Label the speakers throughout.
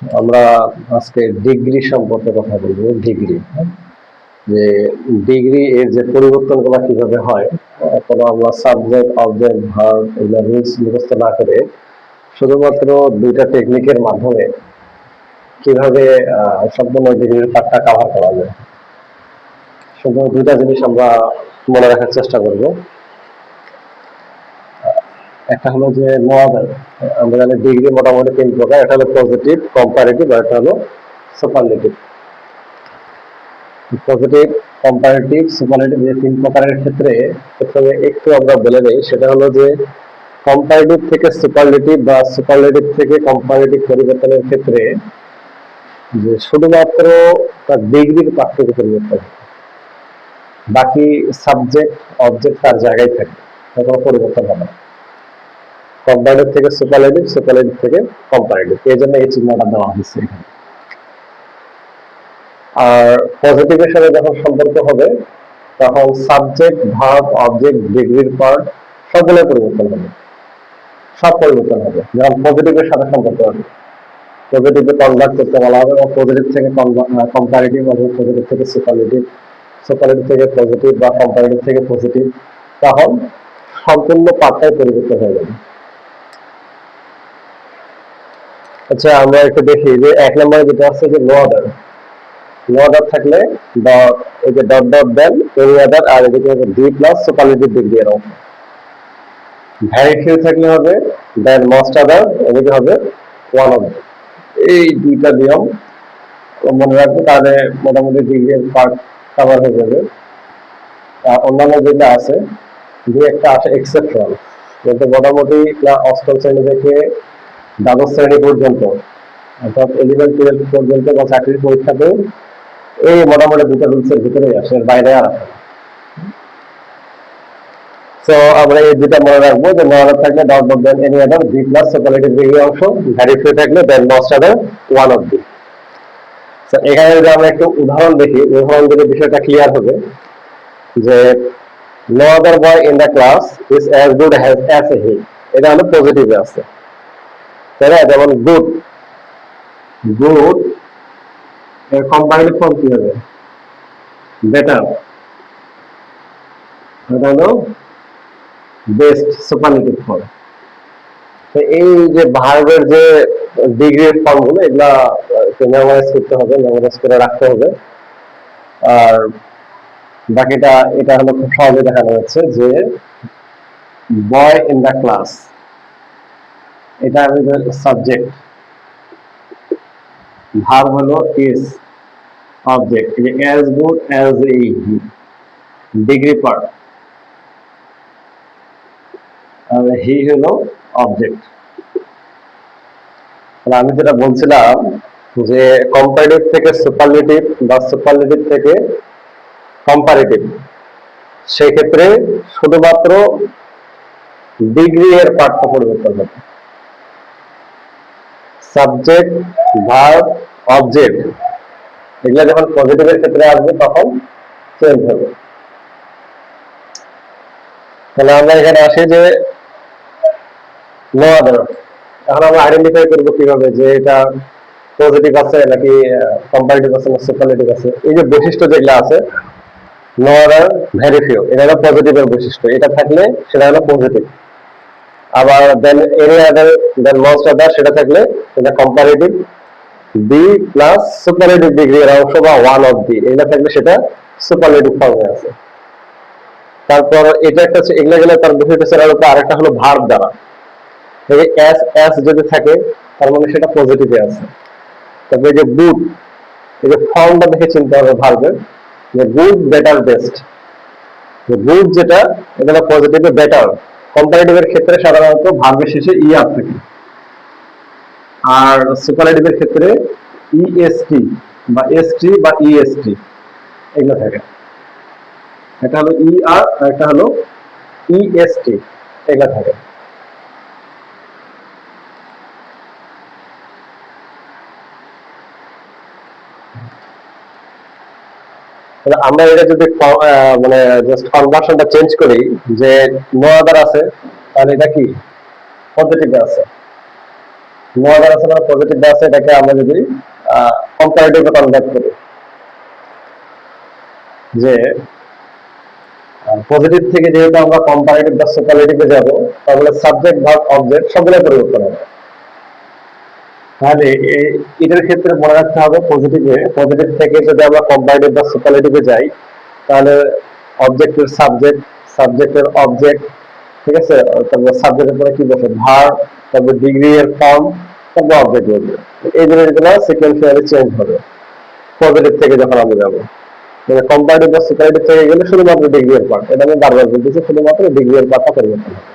Speaker 1: আমরা আজকে ডিগ্রি সম্পর্কে কথা বলবো। ডিগ্রি, যে ডিগ্রি এর যে পরিবর্তনগুলো কিভাবে হয়, কোনো আমরা সাবজেক্ট অবজেক্ট ভার্ব এগুলো রুলস মুখস্থ না করে শুধুমাত্র দুইটা টেকনিকের মাধ্যমে কিভাবে সম্পূর্ণ ডিগ্রির পাঠটা কভার করা যায়, শুধু দুইটা জিনিস আমরা মনে রাখার চেষ্টা করব। একটা হলো যে নোয়াদার, আমরা জানি ডিগ্রি মোটামুটি তিন প্রকার। একটা হলো পজিটিভ, কম্পারেটিভ, আর একটা হলো সুপারলেটিভ। পজিটিভ, কম্পারেটিভ, সুপারলেটিভ এই তিন প্রকারের ক্ষেত্রে প্রথমে একটু আমরা বলে নেই। সেটা হলো যে কম্পারেটিভ থেকে সুপারলেটিভ বা সুপারলেটিভ থেকে কম্পারেটিভ পরিবর্তনের ক্ষেত্রে যে শুধুমাত্র তার ডিগ্রির পার্থক্য পরিবর্তন, বাকি সাবজেক্ট অবজেক্ট তার জায়গায় থাকে, কোনো পরিবর্তন হবে না। কম্পারেটিভ থেকে সুপারলেটিভ, সুপারলেটিভ থেকে কম্পারেটিভ, এই জন্য এই চিহ্নটা দেওয়া হয়েছে এখানে। আর পজিটিভের সাথে যখন সম্পর্ক হবে তখন সাবজেক্ট ভার্ব অবজেক্ট ডিগ্রির পার্ট সবগুলো পরিবর্তন হবে, সব পরিবর্তন হবে। যেমন পজিটিভের সাথে সম্পর্ক হবে, পজিটিভে কনভার্ট করতে বলা হবে, এবং পজিটিভ থেকে কম্পারেটিভ, অথবা পজিটিভ থেকে সুপারলেটিভ, সুপারলেটিভ থেকে পজিটিভ বা কম্পারেটিভ থেকে পজিটিভ, তখন সম্পূর্ণ পার্টটাই পরিবর্তন হয়ে যাবে। আচ্ছা, আমরা একটু দেখি যে এক নম্বরে যেটা আছে যে নো অর্ডার। নো অর্ডার থাকলে ডট, এই যে dot dot then any order, আর এদিকে হবে ডি প্লাস সুপারলেটিভ ডিগ্রি এর অংশ। ভ্যারি ফিউ থাকলে হবে দেন মোস্ট অর্ডার, এদিকে হবে ওয়ান অফ। এই দুইটা নিয়ম মনে রাখবো, তাহলে মোটামুটি ডিগ্রি এর পার্ট কভার হয়ে যাবে। অন্যান্য যেগুলো আছে, দু একটা আছে এক্সেপশন, কিন্তু মোটামুটি অষ্টম শ্রেণী থেকে দ্বাদশ শ্রেণী পর্যন্ত, অর্থাৎ 11-12 পর্যন্ত বা চাকরির পরীক্ষাতেও এই মোটামুটি দুটো রুলসের ভিতরেই আসে, এর বাইরে আর আসে। তো আমরা এই দুটা মনে রাখবো যে নো অর্ডার থাকলে dot dot then any order, B plus superlative degree অংশ, ভ্যারি ফিউ থাকলে then most order, one of the. তো এখানে যদি আমরা একটু উদাহরণ দেখি, উদাহরণ দিলে বিষয়টা ক্লিয়ার হবে যে no other boy in the class is as good as he, এটা হলো পজিটিভে আছে, তাই না? যেমন গুড, গুড এর কম্পারেটিভ ফর্ম কি হবে? বেটার, এটা হলো বেস্ট সুপারলেটিভ ফর্ম। তো এই যে ভার্বের যে ডিগ্রির ফর্মগুলো, এগুলা মেমোরাইজ করতে হবে, মেমোরাইজ করে রাখতে হবে। আর বাকিটা এটা হলো খুব সহজে দেখানো হচ্ছে যে বয় ইন দ্য ক্লাস, এটা আমাদের সাবজেক্ট, ভার্ব হলো is, object as good as he, degree part, আর হি হলো অবজেক্ট। আমি যেটা বলছিলাম যে কম্পারেটিভ থেকে সুপারলেটিভ বা সুপারলেটিভ থেকে কম্পারেটিভ, সেই ক্ষেত্রে শুধুমাত্র ডিগ্রি এর পার্টটা পরিবর্তন হবে। সাবজেক্ট ভার্ব অবজেক্ট এগুলা যখন পজিটিভের ক্ষেত্রে আসবে তখন চেঞ্জ হবে। তাহলে আমরা এখানে আসি যে নো আদার। এখন আমরা আইডেন্টিফাই করবো কিভাবে যে এটা পজিটিভ আছে নাকি কম্পারেটিভ আছে না সুপারলেটিভ আছে। এই যে বৈশিষ্ট্য যেগুলো আছে, নো আদার, ভেরি ফিউ, এটা হলো পজিটিভের বৈশিষ্ট্য, এটা থাকলে সেটা হলো পজিটিভ। আবার দেন এনি আদার, দেন মোস্ট আদার, সেটা থাকলে সেটা comparative. B plus superlative degree এর অংশ বা ওয়ান অফ বি, এগুলো থাকলে সেটা সুপারলেটিভ ফর্মে আছে। তারপর এটা একটা এগুলো গেলে তার বিষয়টা সেটার উপর আরেকটা হলো ভার্ব দ্বারা। এই এস এস যদি থাকে তার মানে সেটা পজিটিভে আছে। তারপরে যে গুড, এই যে ফর্মটা দেখে চিনতে হবে ভার্বের, যে গুড বেটার বেস্ট। গুড যেটা, এটা পজিটিভে বেটার। কম্পারেটিভের ক্ষেত্রে সাধারণত ভার্বের শেষে ই আর থাকে, আর সুপারলেটিভের ক্ষেত্রে ইএসটি বা এসটি বা ইএসটি এগুলো থাকে। এটা হলো ই আর একটা হলো ইএসটি, এগুলো থাকে। আমরা এটা যদি মানে জাস্ট কনভার্সনটা চেঞ্জ করি যে নো আদার আছে, তাহলে এটা কি পজিটিভে আছে। নো আদার আছে মানে পজিটিভ আছে, এটাকে আমরা যদি কম্পারেটিভ কনভার্ট করি, যে পজিটিভ থেকে যেহেতু আমরা কম্পারেটিভ বা সুপারলেটিভে যাব, তাহলে সাবজেক্ট ভার্ব অবজেক্ট সবগুলো পরিবর্তন হবে। তাহলে এটার ক্ষেত্রে মনে রাখতে হবে পজিটিভ থেকে যদি আমরা কম্পারেটিভ বা সুপারলেটিভে যাই, তাহলে অবজেক্টের সাবজেক্ট, সাবজেক্টের অবজেক্ট, ঠিক আছে, তারপর সাবজেক্টের পরে কি বসে ভার্ব, তারপর ডিগ্রি এর ফর্ম, তারপর অবজেক্ট বসবে। এই জিনিসগুলো সিকোয়েন্সিয়ালি চেঞ্জ হবে পজিটিভ থেকে যখন আমরা যাবো। মানে কম্পারেটিভ বা সুপারলেটিভ থেকে গেলে শুধুমাত্র ডিগ্রি এর পার্ট, এটা আমি বারবার বলতেছি, শুধুমাত্র ডিগ্রি এর পার্টটা পরিবর্তন হবে।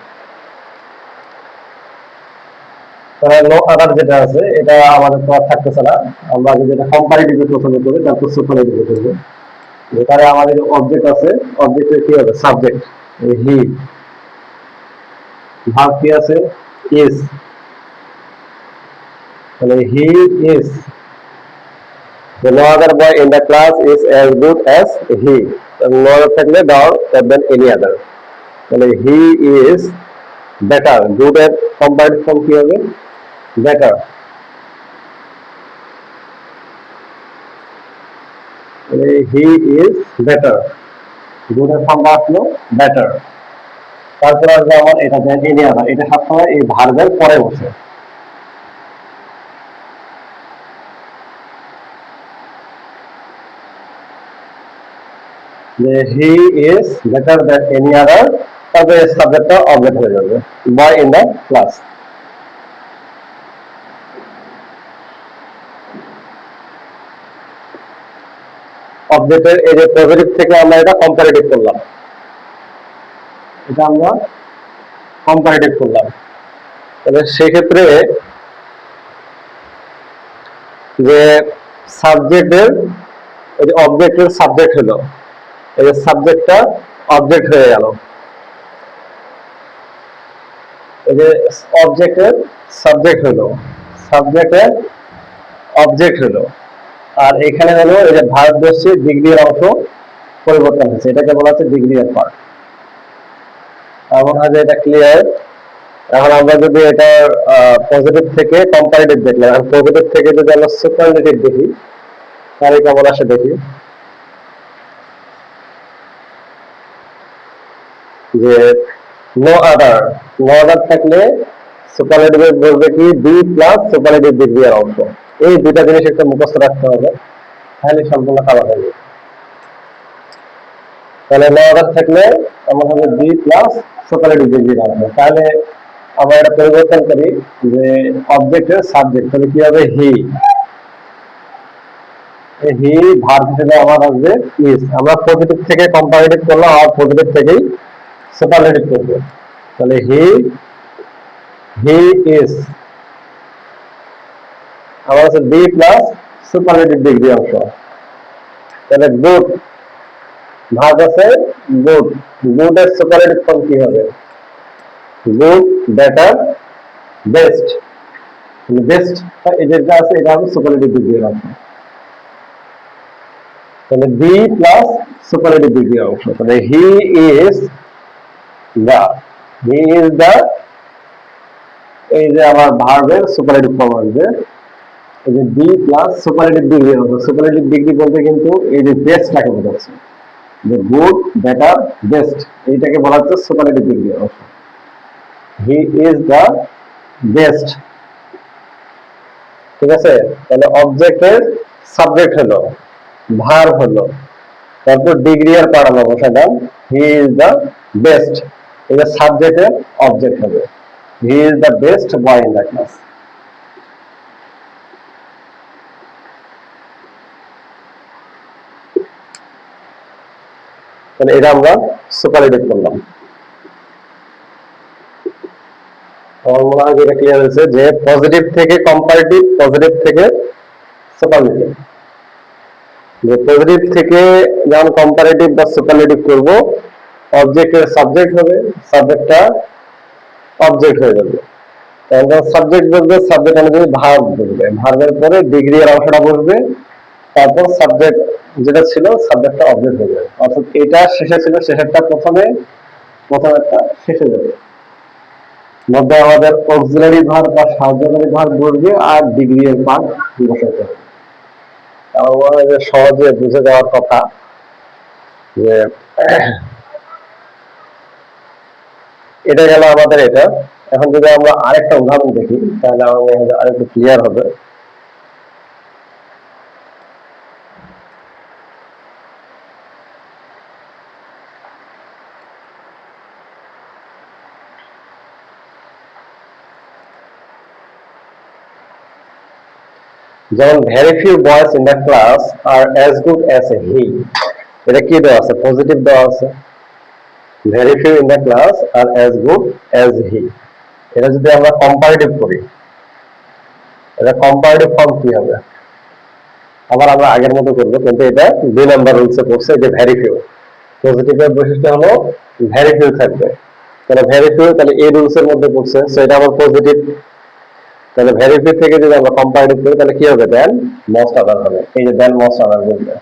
Speaker 1: নো আদার যেটা আছে এটা আমাদের তো আর থাকতেছে না, আমরা যদি এটা কম্পারেটিভে প্রথমে করি তারপর সুপারলেটিভে করবো। যেখানে আমাদের অবজেক্ট আছে, অবজেক্টের কি হবে সাবজেক্ট হি, ভার্ব কি আছে ইজ, তাহলে he is, no other boy in the class is as good as he, no other থাকলে than any other, তাহলে he is better, good এর কম্পারেটিভ ফর্ম কি হবে better, he is better, good এর form আসলো better. তারপর আসবে আমার এটা দেন এনি আদার, এটা সবসময় এই ভার্বের পরে বসে, যে he is better than any other, তবে সাবজেক্টটা অবজেক্ট হয়ে যাবে বয় ইন দ্য ক্লাস। অবজেক্টের এই যে পজিটিভ থেকে আমরা এটা কম্পারেটিভ করলাম, এটা আমরা কম্পারেটিভ করলাম, তাহলে সেক্ষেত্রে যে সাবজেক্টের এই যে অবজেক্টের সাবজেক্ট হলো, এই যে সাবজেক্টটা অবজেক্ট হয়ে গেল, এই যে অবজেক্টের সাবজেক্ট হলো, সাবজেক্টের অবজেক্ট হলো, আর এখানে হলো এই যে ভার্ব বসছে ডিগ্রির অংশ পরিবর্তন হয়েছে, এটাকে বলা হচ্ছে ডিগ্রি এর পার্ট। এমন হয় যে এটা ক্লিয়ার। এখন আমরা যদি এটা পজিটিভ থেকে কম্পারেটিভ দেখলাম, এখন পজিটিভ থেকে যদি আমরা সুপারলেটিভ দেখি তাহলে কেমন আসে দেখি, যে নো আদার, নো আদার থাকলে সুপারলেটিভে বলবে কি বি প্লাস সুপারলেটিভ ডিগ্রি এর অংশ। এই দুটা জিনিস একটা মুখস্থ রাখতে হবে, তাহলে সম্পূর্ণ কালার হয়ে যাবে। তাহলে নো আদার থাকলে এমন হবে বি প্লাস সুপারলেটিভ ডিগ্রি এর অংশ। তাহলে আমরা এটা পরিবর্তন করি যে অবজেক্টের সাবজেক্ট, তাহলে কি হবে হি, হি ভার্ব হিসেবে আমার আসবে ইজ। আমরা পজিটিভ থেকে কম্পারেটিভ করলাম, আর পজিটিভ থেকেই সুপারলেটিভ করব, তাহলে হি ইজ আমার আছে বি প্লাস সুপারলেটিভ ডিগ্রি অংশ। তাহলে গুড ভার্ব আছে গুড, গুড এর সুপারলেটিভ ফর্ম কি হবে গুড, বেটার, বেস্ট, বেস্ট এই যেটা আছে এটা হবে সুপারলেটিভ ডিগ্রি অংশ, তাহলে বি প্লাস সুপারলেটিভ ডিগ্রি অংশ। তাহলে he is the, he is দা, এই যে আমার ভার্বের সুপারলেটিভ ফর্ম আসবে, এই যে বি প্লাস সুপারলেটিভ ডিগ্রি অংশ। সুপারলেটিভ ডিগ্রি বলতে কিন্তু এই যে বেস্টটাকে বোঝাচ্ছে, যে গুড, বেটার, বেস্ট, এইটাকে বলা হচ্ছে সুপারলেটিভ ডিগ্রি অংশ। হি ইজ দা বেস্ট, ঠিক আছে। তাহলে অবজেক্টের সাবজেক্ট হলো, ভার্ব হলো, তারপর ডিগ্রি আর পাড়ানো বসালাম, হি ইজ দা বেস্ট, এটা সাবজেক্টের অবজেক্ট হবে, he is the best boy in the class. তাহলে এটা আমরা সুপারলেটিভ করলাম। আমার মনে হয় এটা ক্লিয়ার হয়েছে যে পজিটিভ থেকে কম্পারেটিভ, পজিটিভ থেকে সুপারলেটিভ, যে পজিটিভ থেকে যখন কম্পারেটিভ বা সুপারলেটিভ করব, অবজেক্টের সাবজেক্ট হবে, সাবজেক্টটা অবজেক্ট হয়ে যাবে। তাহলে সাবজেক্ট বলবে, সাবজেক্ট অনুযায়ী ভার্ব বলবে, ভার্বের পরে ডিগ্রি এর অংশটা বসবে, তারপর সাবজেক্ট যেটা ছিল সাবজেক্টটা অবজেক্ট হয়ে যাবে। অর্থাৎ এটা শেষে ছিল, শেষেরটা প্রথমে, প্রথমেরটা শেষে যাবে। মধ্যে আমাদের অক্সিলারি ভার্ব বা সাহায্যকারী ভার্ব বসবে আর ডিগ্রি এর পার্ট বসাতে হবে। আমাদের সহজে বুঝে যাওয়ার কথা যে এটা গেল আমাদের এটা। এখন যদি আমরা আরেকটা উদাহরণ দেখি তাহলে আমাদের আরেকটু ক্লিয়ার হবে। যেমন very few boys in the class are as good as a he, এটা কি দেওয়া আছে? পজিটিভ দেওয়া আছে। Very few in the class are as good as he, এটা যদি আমরা কম্পারেটিভ করি, এটা কম্পারেটিভ ফর্ম কি হবে? আবার আমরা আগের মতো করবো, কিন্তু এটা 2 নাম্বার রুলসে পড়ছে যে ভেরি ফিউ। পজিটিভের বৈশিষ্ট্য হলো ভেরি ফিউ থাকবে, তাহলে ভেরি ফিউ তাহলে এই রুলস এর মধ্যে পড়ছে, সো এটা আবার পজিটিভ। তাহলে ভেরি ফিউ থেকে যদি আমরা কম্পারেটিভ করি তাহলে কি হবে? দেন মোস্ট আদার হবে। এই যে দেন মোস্ট আদার বলবে।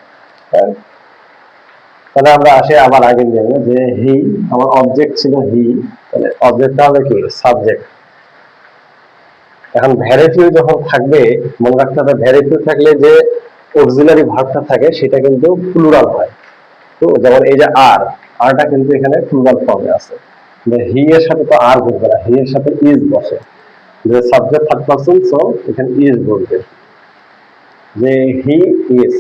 Speaker 1: তাহলে আমরা আসি আবার আগের নিয়মে যে হি, আমার অবজেক্ট ছিল হি, তাহলে অবজেক্টটা হবে কি? সাবজেক্ট। এখন ভেরি ফিউ যখন থাকবে, মনে রাখতে হবে ভেরি ফিউ থাকলে যে অক্সিলারি ভার্বটা থাকে সেটা কিন্তু প্লুরাল হয়। তো যেমন এই যে আর, আরটা কিন্তু এখানে প্লুরাল ফর্মে আছে। হি এর সাথে তো আর বসবে না, হি এর সাথে ইজ বসে, যে সাবজেক্ট থার্ড পারসন, সো এখানে ইজ বলবে যে হি ইজ।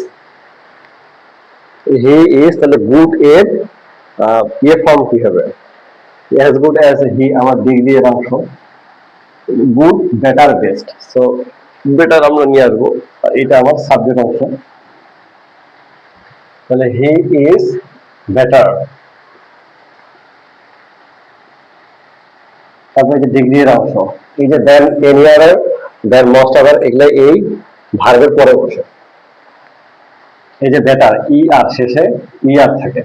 Speaker 1: হি ইজ তাহলে গুড এর ইয়ে ফর্ম কি হবে? অ্যাজ গুড অ্যাজ হি আমার ডিগ্রি এর অংশ, good better best, so better আমরা নিয়ে আসবো, এটা আমার সাবজেক্ট অংশ। তাহলে হি ইজ বেটার, তারপরে যে ডিগ্রি এর অংশ, এই যে দেন এনি আদার দেন মোস্ট আদার এগুলো এই ভার্বের পরে বসে। এই যে বেটার, ই আর শেষে ই আর থাকে।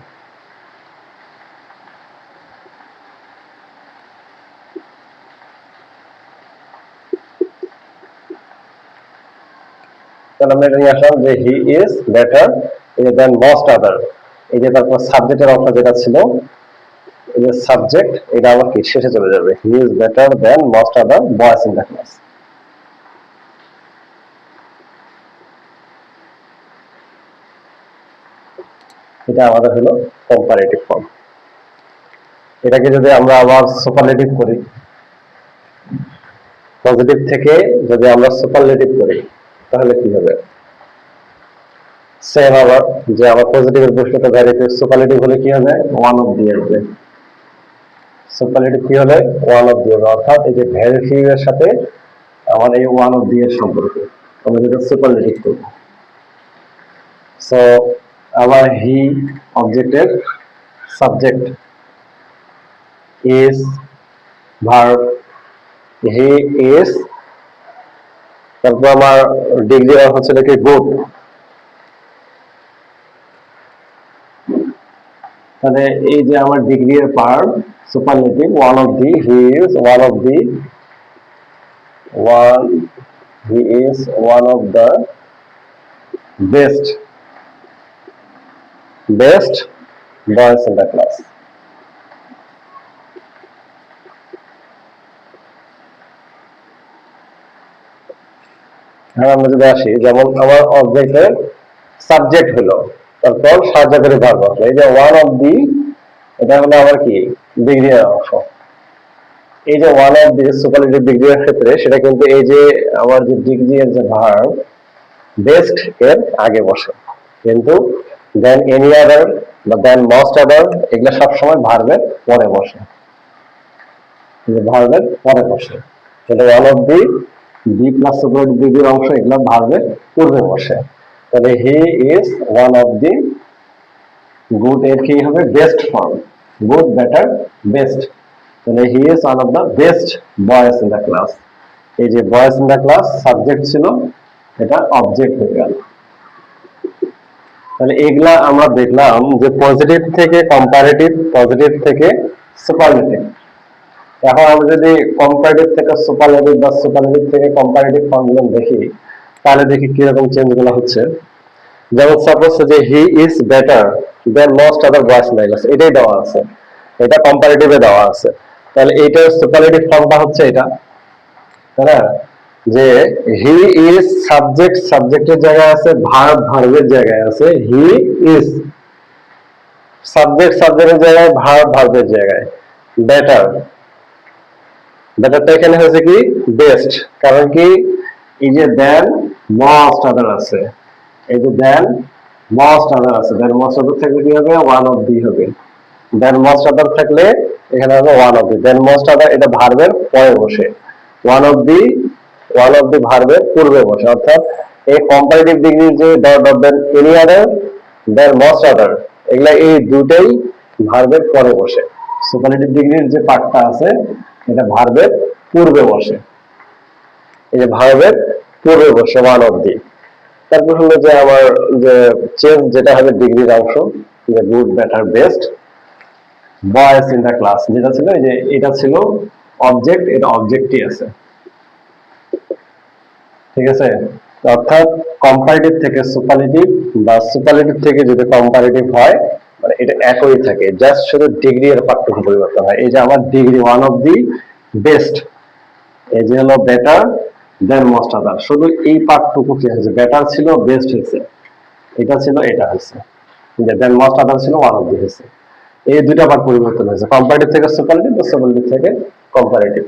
Speaker 1: তাহলে আমরা এটা নিয়ে আসলাম যে হি ইজ বেটার, এই যে দেন মোস্ট আদার, এই যে তারপর সাবজেক্টের অংশ যেটা ছিল, এই যে সাবজেক্ট, এটা আবার কি শেষে চলে যাবে, he is better then most other boys in the class. এটা আমাদের হলো কম্পারেটিভ ফর্ম। এটাকে যদি আমরা আবার সুপারলেটিভ করি, পজিটিভ থেকে যদি আমরা সুপারলেটিভ করি তাহলে কি হবে? সেম আবার যে আমার পজিটিভের বৈশিষ্ট্য ভেরি ফিউ, সুপারলেটিভ হলে কি হবে? ওয়ান অফ দি আসবে। সুপারলেটিভ কি হবে? ওয়ান অফ দি হবে, অর্থাৎ এই যে ভেরি ফিউ এর সাথে আমার এই ওয়ান অফ দি এর সম্পর্ক, আমরা যেটা সুপারলেটিভ করব। সো আবার হি অবজেক্টের subject, is verb, he is, তারপর আমার ডিগ্রি হচ্ছে নাকি গুড, তাহলে এই যে আমার ডিগ্রি এর part superlative, one of the, he is one of the, he is one of the best boys in the class. হ্যাঁ, আমরা যদি আসি, যেমন আমার অবজেক্টের সাবজেক্ট হলো, তারপর সাহায্যকারী ভার্ব আসলো, এই যে ওয়ান অফ দি, এটা হলো আমার কি? ডিগ্রি এর অংশ। এই যে one of the superlative degree এর ক্ষেত্রে সেটা কিন্তু এই যে আমার যে ডিগ্রি এর যে ভার্ব বেস্ট এর আগে বসে, কিন্তু দেন এনি আদার বা দেন মোস্ট আদার এগুলো সবসময় ভার্বের পরে বসে, ভার্বের পরে বসে। তাহলে one of the, B plus superlative ডিগ্রির অংশ, এগুলো ভার্বের পূর্বে বসে। তাহলে he is one of the, good এর কি হবে? Best form, good better best, তাহলে he is one of the best boys in the class. এই যে boys in the class subject ছিল, এটা অবজেক্ট হয়ে গেল। তাহলে এগুলা আমরা দেখলাম যে পজিটিভ থেকে কম্পারেটিভ, পজিটিভ থেকে সুপারলেটিভ। এখন আমরা যদি কম্পারেটিভ থেকে সুপারলেটিভ বা সুপারলেটিভ থেকে কম্পারেটিভ ফর্মগুলো দেখি, তাহলে দেখি কিরকম চেঞ্জ গুলো হচ্ছে। যেমন সাপোজ যে he is better then most other boys in the class, এটাই দেওয়া আছে, এটা কম্পারেটিভে দেওয়া আছে। তাহলে এইটার সুপারলেটিভ ফর্মটা হচ্ছে এটা, তাই না? যে হি ইজ সাবজেক্ট, সাবজেক্টের জায়গায় আছে, ভার্ব ভার্বের জায়গায় আছে, হি ইজ সাবজেক্ট, সাবজেক্টের জায়গায়, ভার্ব ভার্বের জায়গায়। বেটার, বেটারটা এখানে হয়েছে কি বেস্ট, কারণ কি এই যে দেন মোস্ট আদার আছে, এই যে দেন মোস্ট আদার আছে, দেন মোস্ট আদার থাকলে কি হবে ওয়ান অফ দি হবে, দেন মোস্ট আদার থাকলে এখানে হবে one of the, then most other এটা ভার্বের পরে বসে, one of the, one of the ভার্বের পূর্বে বসে, অর্থাৎ এই কম্পারেটিভ ডিগ্রির যে dot dot then any other then most other এগুলা এই দুটেই ভার্বের পরে বসে। সুপারলেটিভ ডিগ্রির যে পার্টটা আছে এটা ভার্বের পূর্বে বসে, এই যে ভার্বের পূর্বে বসে ওয়ান অফ দি। তারপর হলো যে আমার যে চেঞ্জ যেটা হবে ডিগ্রির অংশ, যে good better best, boys in the class যেটা ছিল, এই যে এটা ছিল অবজেক্ট, এটা অবজেক্টই আছে, ঠিক আছে? অর্থাৎ কম্পারেটিভ থেকে সুপারলেটিভ বা সুপারলেটিভ থেকে যদি কম্পারেটিভ হয় মানে এটা একই থাকে, জাস্ট শুধু ডিগ্রি এর পার্থক্য পরিবর্তন হয়। এই যে আমার degree one of the best, এই যে হলো বেটার দেন মোস্ট আদার, শুধু এই পার্টটুকু কি হয়েছে, বেটার ছিল বেস্ট হয়েছে, এটা ছিল এটা হয়েছে, দেন মোস্ট আদার ছিল ওয়ান অফ দি হয়েছে। এই দুইটা পার্ট পরিবর্তন হয়েছে, কম্পারেটিভ থেকে সুপারলেটিভ বা সুপারলেটিভ থেকে কম্পারেটিভ।